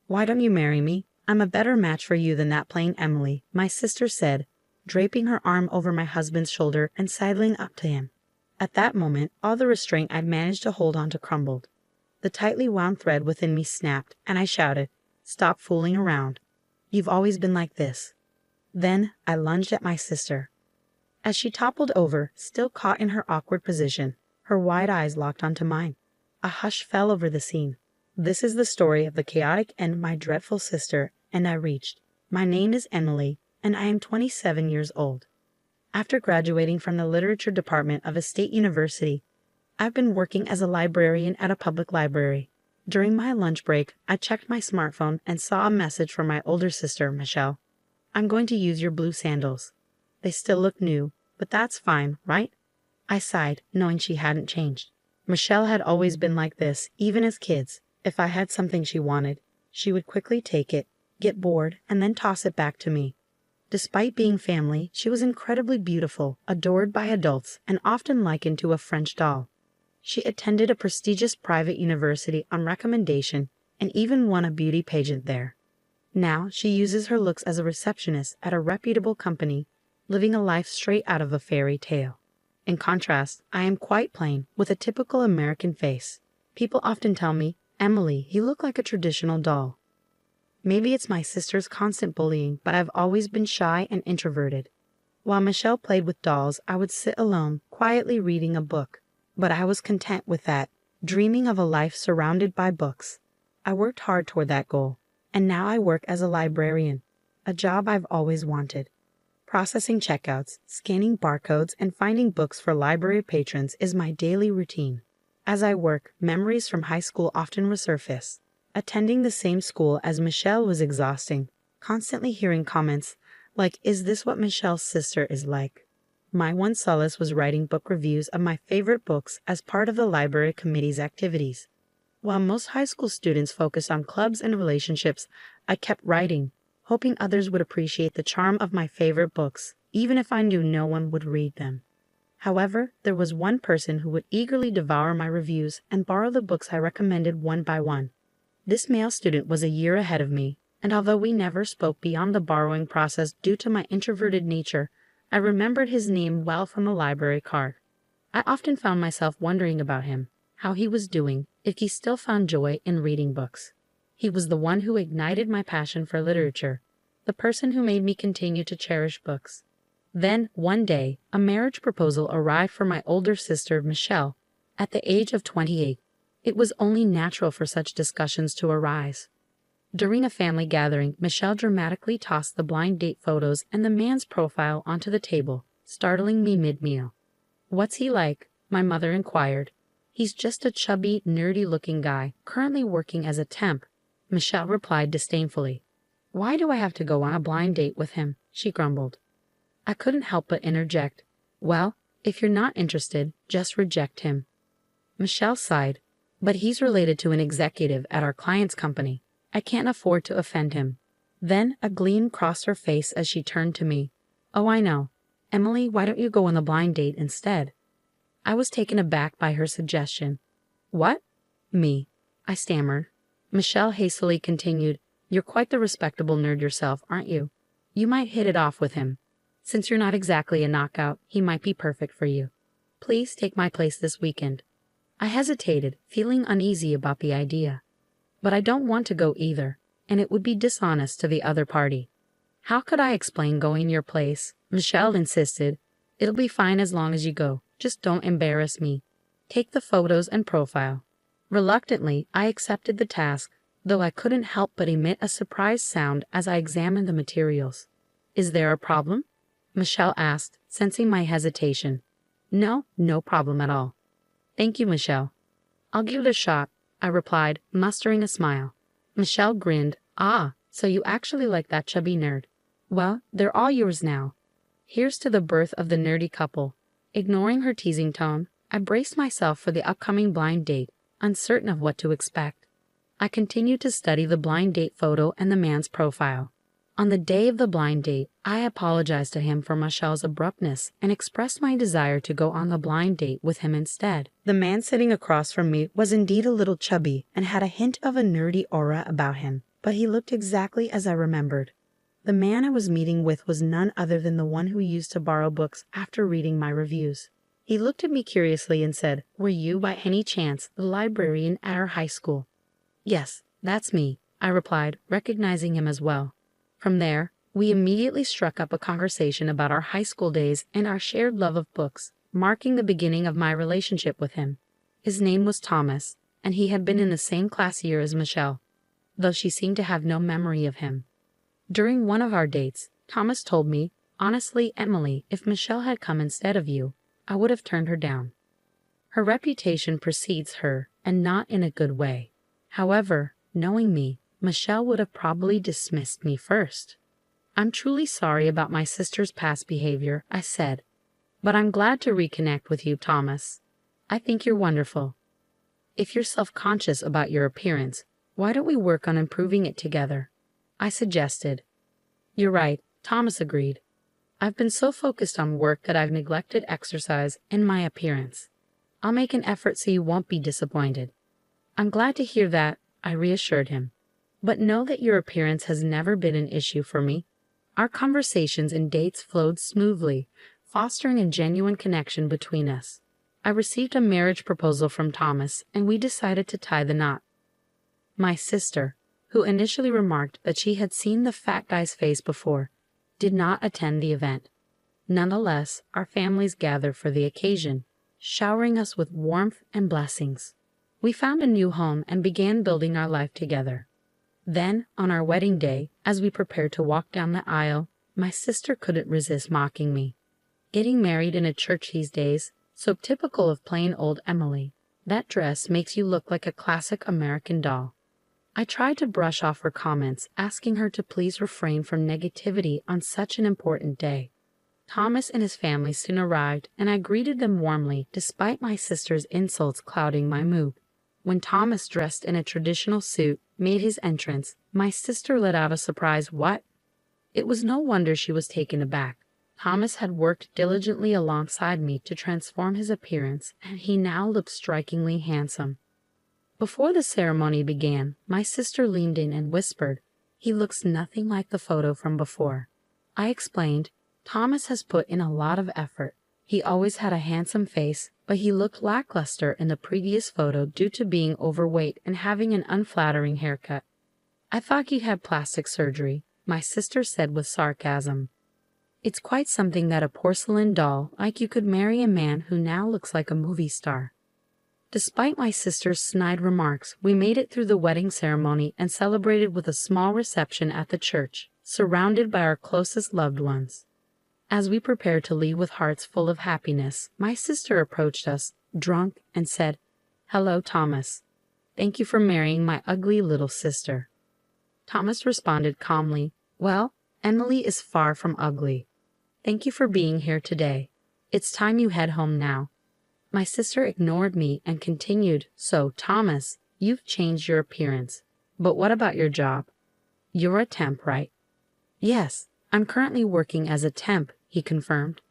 Why don't you marry me? I'm a better match for you than that plain Emily, my sister said, draping her arm over my husband's shoulder and sidling up to him. At that moment, all the restraint I'd managed to hold on to crumbled. The tightly wound thread within me snapped, and I shouted, "Stop fooling around. You've always been like this." Then I lunged at my sister. As she toppled over, still caught in her awkward position, her wide eyes locked onto mine. A hush fell over the scene. This is the story of the chaotic end of my dreadful sister, and I reached. My name is Emily, and I am 27 years old. After graduating from the literature department of a state university, I've been working as a librarian at a public library. During my lunch break, I checked my smartphone and saw a message from my older sister, Michelle. "I'm going to use your blue sandals. They still look new, but that's fine, right?" I sighed, knowing she hadn't changed. Michelle had always been like this, even as kids. If I had something she wanted, she would quickly take it, get bored, and then toss it back to me. Despite being family, she was incredibly beautiful, adored by adults, and often likened to a French doll. She attended a prestigious private university on recommendation and even won a beauty pageant there. Now she uses her looks as a receptionist at a reputable company, living a life straight out of a fairy tale. In contrast, I am quite plain, with a typical American face. People often tell me, "Emily, you look like a traditional doll." Maybe it's my sister's constant bullying, but I've always been shy and introverted. While Michelle played with dolls, I would sit alone, quietly reading a book. But I was content with that, dreaming of a life surrounded by books. I worked hard toward that goal, and now I work as a librarian, a job I've always wanted. Processing checkouts, scanning barcodes, and finding books for library patrons is my daily routine. As I work, memories from high school often resurface. Attending the same school as Michelle was exhausting, constantly hearing comments like, "Is this what Michelle's sister is like?" My one solace was writing book reviews of my favorite books as part of the library committee's activities. While most high school students focused on clubs and relationships, I kept writing, hoping others would appreciate the charm of my favorite books, even if I knew no one would read them. However, there was one person who would eagerly devour my reviews and borrow the books I recommended one by one. This male student was a year ahead of me, and although we never spoke beyond the borrowing process due to my introverted nature, I remembered his name well from the library card. I often found myself wondering about him, how he was doing, if he still found joy in reading books. He was the one who ignited my passion for literature, the person who made me continue to cherish books. Then, one day, a marriage proposal arrived for my older sister, Michelle, at the age of 28. It was only natural for such discussions to arise. During a family gathering, Michelle dramatically tossed the blind date photos and the man's profile onto the table, startling me mid-meal. "What's he like?" my mother inquired. "He's just a chubby, nerdy-looking guy, currently working as a temp," Michelle replied disdainfully. "Why do I have to go on a blind date with him?" she grumbled. I couldn't help but interject. "Well, if you're not interested, just reject him." Michelle sighed. "But he's related to an executive at our client's company. I can't afford to offend him." Then a gleam crossed her face as she turned to me. "Oh, I know. Emily, why don't you go on the blind date instead?" I was taken aback by her suggestion. "What? Me?" I stammered. Michelle hastily continued, "You're quite the respectable nerd yourself, aren't you? You might hit it off with him. Since you're not exactly a knockout, he might be perfect for you. Please take my place this weekend." I hesitated, feeling uneasy about the idea. But I don't want to go either, and it would be dishonest to the other party. How could I explain going your place? Michelle insisted. "It'll be fine as long as you go. Just don't embarrass me. Take the photos and profile." Reluctantly, I accepted the task, though I couldn't help but emit a surprised sound as I examined the materials. "Is there a problem?" Michelle asked, sensing my hesitation. "No, no problem at all." "Thank you, Michelle. I'll give it a shot," I replied, mustering a smile. Michelle grinned. "Ah, so you actually like that chubby nerd. Well, they're all yours now. Here's to the birth of the nerdy couple." Ignoring her teasing tone, I braced myself for the upcoming blind date, uncertain of what to expect. I continued to study the blind date photo and the man's profile. On the day of the blind date, I apologized to him for Michelle's abruptness and expressed my desire to go on the blind date with him instead. The man sitting across from me was indeed a little chubby and had a hint of a nerdy aura about him. but he looked exactly as I remembered. The man I was meeting with was none other than the one who used to borrow books after reading my reviews. He looked at me curiously and said, "Were you, by any chance, the librarian at our high school?" "Yes, that's me," I replied, recognizing him as well. From there, we immediately struck up a conversation about our high school days and our shared love of books, marking the beginning of my relationship with him. His name was Thomas, and he had been in the same class year as Michelle, though she seemed to have no memory of him. During one of our dates, Thomas told me, "Honestly, Emily, if Michelle had come instead of you, I would have turned her down. Her reputation precedes her, and not in a good way. However, knowing me, Michelle would have probably dismissed me first." "I'm truly sorry about my sister's past behavior," I said, "but I'm glad to reconnect with you, Thomas. I think you're wonderful. If you're self-conscious about your appearance, why don't we work on improving it together?" I suggested. "You're right," Thomas agreed. "I've been so focused on work that I've neglected exercise and my appearance. I'll make an effort so you won't be disappointed." "I'm glad to hear that," I reassured him. "But know that your appearance has never been an issue for me." Our conversations and dates flowed smoothly, fostering a genuine connection between us. I received a marriage proposal from Thomas, and we decided to tie the knot. My sister, who initially remarked that she had seen the fat guy's face before, did not attend the event. Nonetheless, our families gathered for the occasion, showering us with warmth and blessings. We found a new home and began building our life together. Then, on our wedding day, as we prepared to walk down the aisle, my sister couldn't resist mocking me. "Getting married in a church these days, so typical of plain old Emily. That dress makes you look like a classic American doll." I tried to brush off her comments, asking her to please refrain from negativity on such an important day. Thomas and his family soon arrived, and I greeted them warmly despite my sister's insults clouding my mood. When Thomas, dressed in a traditional suit, made his entrance, my sister let out a surprised "What?" It was no wonder she was taken aback. Thomas had worked diligently alongside me to transform his appearance, and he now looked strikingly handsome. Before the ceremony began, my sister leaned in and whispered, "He looks nothing like the photo from before." I explained, "Thomas has put in a lot of effort. He always had a handsome face, but he looked lackluster in the previous photo due to being overweight and having an unflattering haircut." "I thought he had plastic surgery," my sister said with sarcasm. "It's quite something that a porcelain doll like you could marry a man who now looks like a movie star." Despite my sister's snide remarks, we made it through the wedding ceremony and celebrated with a small reception at the church, surrounded by our closest loved ones. As we prepared to leave with hearts full of happiness, my sister approached us, drunk, and said, "Hello, Thomas. Thank you for marrying my ugly little sister." Thomas responded calmly, "Well, Emily is far from ugly. Thank you for being here today. It's time you head home now." My sister ignored me and continued, "So, Thomas, you've changed your appearance. But what about your job? You're a temp, right?" "Yes, I'm currently working as a temp," he confirmed.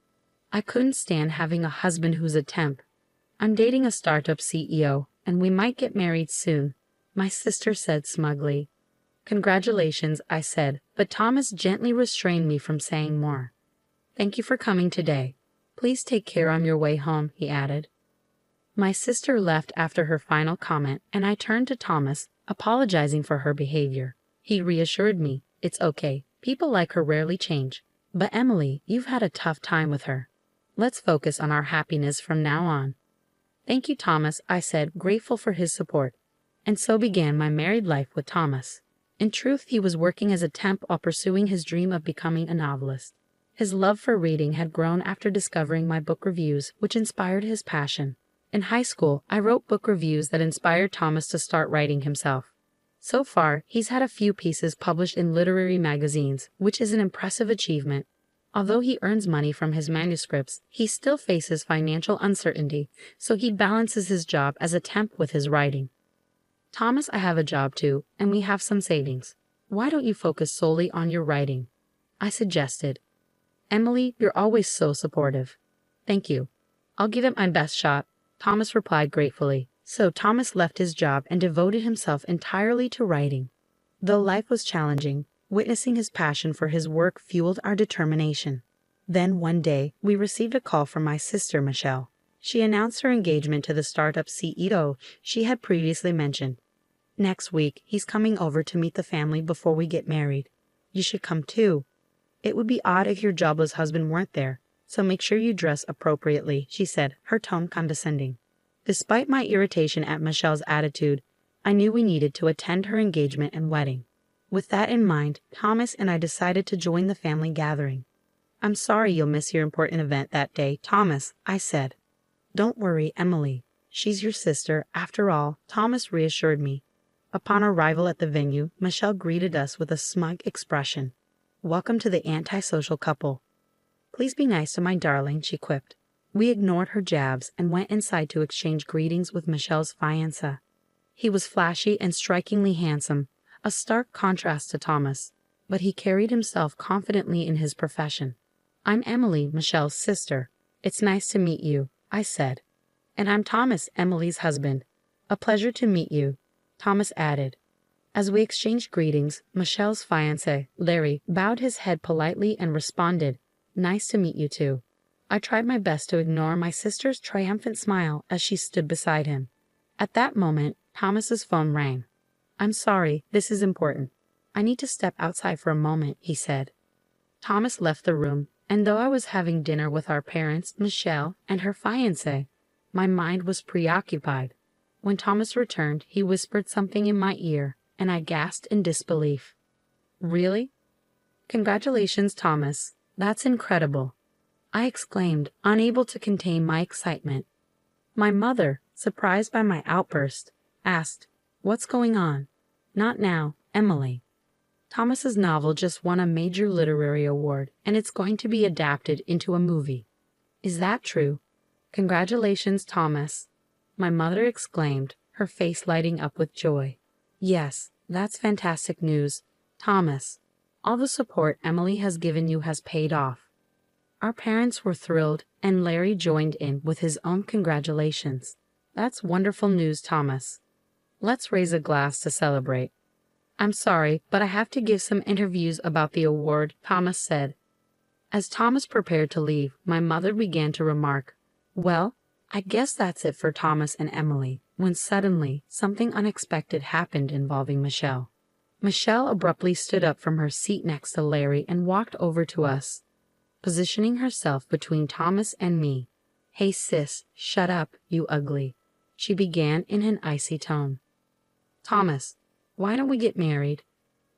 I couldn't stand having a husband who's a temp. "I'm dating a startup CEO, and we might get married soon," my sister said smugly. "Congratulations," I said, but Thomas gently restrained me from saying more. "Thank you for coming today. Please take care on your way home," he added. My sister left after her final comment, and I turned to Thomas, apologizing for her behavior. He reassured me, "It's okay. People like her rarely change. But Emily, you've had a tough time with her. Let's focus on our happiness from now on." "Thank you, Thomas," I said, grateful for his support. And so began my married life with Thomas. In truth, he was working as a temp while pursuing his dream of becoming a novelist. His love for reading had grown after discovering my book reviews, which inspired his passion. In high school, I wrote book reviews that inspired Thomas to start writing himself. So far, he's had a few pieces published in literary magazines, which is an impressive achievement. Although he earns money from his manuscripts, he still faces financial uncertainty, so he balances his job as a temp with his writing. "Thomas, I have a job too, and we have some savings. Why don't you focus solely on your writing?" I suggested. "Emily, you're always so supportive." "Thank you. I'll give it my best shot," Thomas replied gratefully. So Thomas left his job and devoted himself entirely to writing. Though life was challenging, witnessing his passion for his work fueled our determination. Then one day, we received a call from my sister Michelle. She announced her engagement to the startup CEO she had previously mentioned. Next week, he's coming over to meet the family before we get married. You should come too. It would be odd if your jobless husband weren't there, so make sure you dress appropriately, she said, her tone condescending. Despite my irritation at Michelle's attitude, I knew we needed to attend her engagement and wedding. With that in mind, Thomas and I decided to join the family gathering. I'm sorry you'll miss your important event that day, Thomas, I said. Don't worry, Emily. She's your sister, after all, Thomas reassured me. Upon arrival at the venue, Michelle greeted us with a smug expression. Welcome to the antisocial couple. Please be nice to my darling, she quipped. We ignored her jabs and went inside to exchange greetings with Michelle's fiancé. He was flashy and strikingly handsome, a stark contrast to Thomas, but he carried himself confidently in his profession. I'm Emily, Michelle's sister. It's nice to meet you, I said. And I'm Thomas, Emily's husband. A pleasure to meet you, Thomas added. As we exchanged greetings, Michelle's fiancé, Larry, bowed his head politely and responded, Nice to meet you too. I tried my best to ignore my sister's triumphant smile as she stood beside him. At that moment, Thomas's phone rang. I'm sorry, this is important. I need to step outside for a moment, he said. Thomas left the room, and though I was having dinner with our parents, Michelle, and her fiancé, my mind was preoccupied. When Thomas returned, he whispered something in my ear, and I gasped in disbelief. Really? Congratulations, Thomas. That's incredible, I exclaimed, unable to contain my excitement. My mother, surprised by my outburst, asked, What's going on? Not now, Emily. Thomas's novel just won a major literary award, and it's going to be adapted into a movie. Is that true? Congratulations, Thomas, my mother exclaimed, her face lighting up with joy. Yes, that's fantastic news, Thomas. All the support Emily has given you has paid off. Our parents were thrilled, and Larry joined in with his own congratulations. That's wonderful news, Thomas. Let's raise a glass to celebrate. I'm sorry, but I have to give some interviews about the award, Thomas said. As Thomas prepared to leave, my mother began to remark, Well, I guess that's it for Thomas and Emily, when suddenly something unexpected happened involving Michelle. Michelle abruptly stood up from her seat next to Larry and walked over to us, positioning herself between Thomas and me. Hey sis, shut up, you ugly, she began in an icy tone. Thomas, why don't we get married?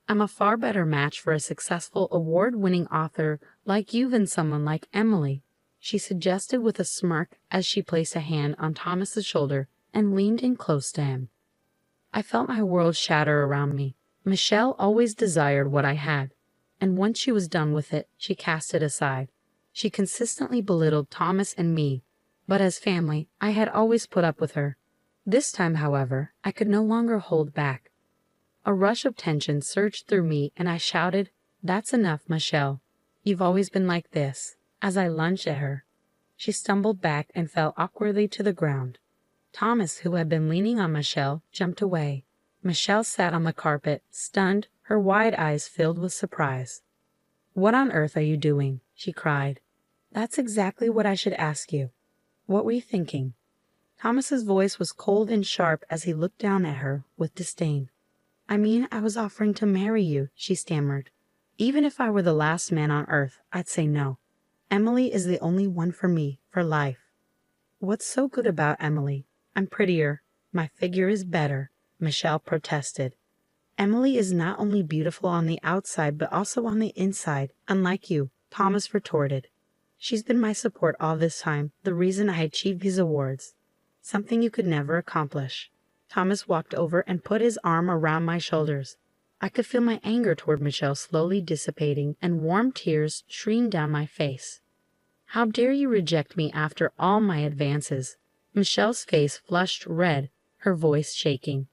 I'm a far better match for a successful award-winning author like you than someone like Emily, she suggested with a smirk as she placed a hand on Thomas's shoulder and leaned in close to him. I felt my world shatter around me. Michelle always desired what I had, and once she was done with it, she cast it aside. She consistently belittled Thomas and me, but as family, I had always put up with her. This time, however, I could no longer hold back. A rush of tension surged through me, and I shouted, That's enough, Michelle. You've always been like this, as I lunged at her. She stumbled back and fell awkwardly to the ground. Thomas, who had been leaning on Michelle, jumped away. Michelle sat on the carpet, stunned, her wide eyes filled with surprise. What on earth are you doing? She cried. That's exactly what I should ask you. What were you thinking? Thomas's voice was cold and sharp as he looked down at her with disdain. I mean, I was offering to marry you, she stammered. Even if I were the last man on earth, I'd say no. Emily is the only one for me, for life. What's so good about Emily? I'm prettier. My figure is better, Michelle protested. Emily is not only beautiful on the outside, but also on the inside, unlike you, Thomas retorted. She's been my support all this time, the reason I achieved these awards. Something you could never accomplish. Thomas walked over and put his arm around my shoulders. I could feel my anger toward Michelle slowly dissipating, and warm tears streamed down my face. How dare you reject me after all my advances? Michelle's face flushed red, her voice shaking.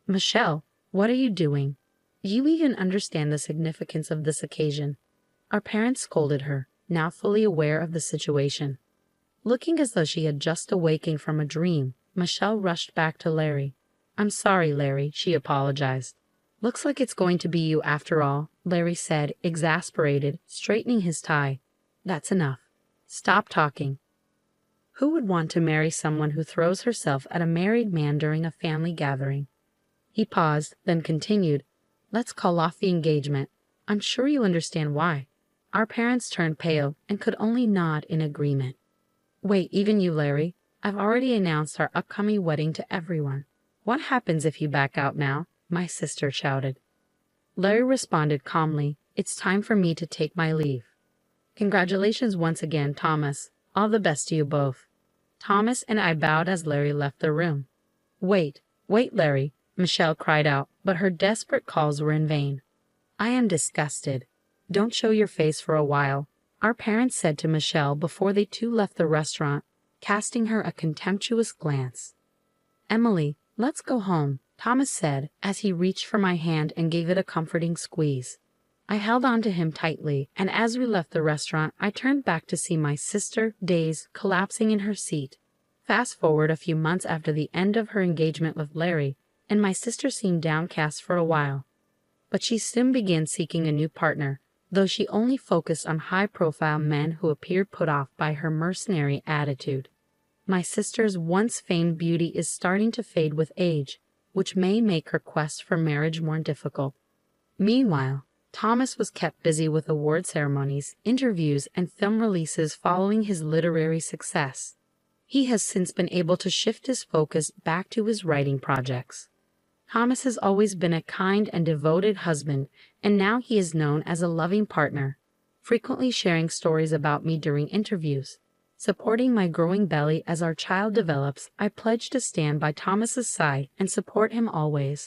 Michelle, what are you doing? Do you even understand the significance of this occasion? Our parents scolded her, now fully aware of the situation. Looking as though she had just awakened from a dream, Michelle rushed back to Larry. I'm sorry, Larry, she apologized. Looks like it's going to be you after all, Larry said, exasperated, straightening his tie. That's enough. Stop talking. Who would want to marry someone who throws herself at a married man during a family gathering? He paused, then continued, Let's call off the engagement. I'm sure you understand why. Our parents turned pale and could only nod in agreement. Wait, even you, Larry? I've already announced our upcoming wedding to everyone. What happens if you back out now? My sister shouted. Larry responded calmly, It's time for me to take my leave. Congratulations once again, Thomas. All the best to you both. Thomas and I bowed as Larry left the room. Wait, Larry, Michelle cried out, but her desperate calls were in vain. I am disgusted. Don't show your face for a while, our parents said to Michelle before they too left the restaurant, casting her a contemptuous glance. Emily, let's go home, Thomas said as he reached for my hand and gave it a comforting squeeze. I held on to him tightly, and as we left the restaurant, I turned back to see my sister, dazed, collapsing in her seat. Fast forward a few months after the end of her engagement with Larry, and my sister seemed downcast for a while. But she soon began seeking a new partner, though she only focused on high-profile men who appeared put off by her mercenary attitude. My sister's once famed beauty is starting to fade with age, which may make her quest for marriage more difficult. Meanwhile, Thomas was kept busy with award ceremonies, interviews, and film releases following his literary success. He has since been able to shift his focus back to his writing projects. Thomas has always been a kind and devoted husband, and now he is known as a loving partner, frequently sharing stories about me during interviews. Supporting my growing belly as our child develops, I pledge to stand by Thomas's side and support him always.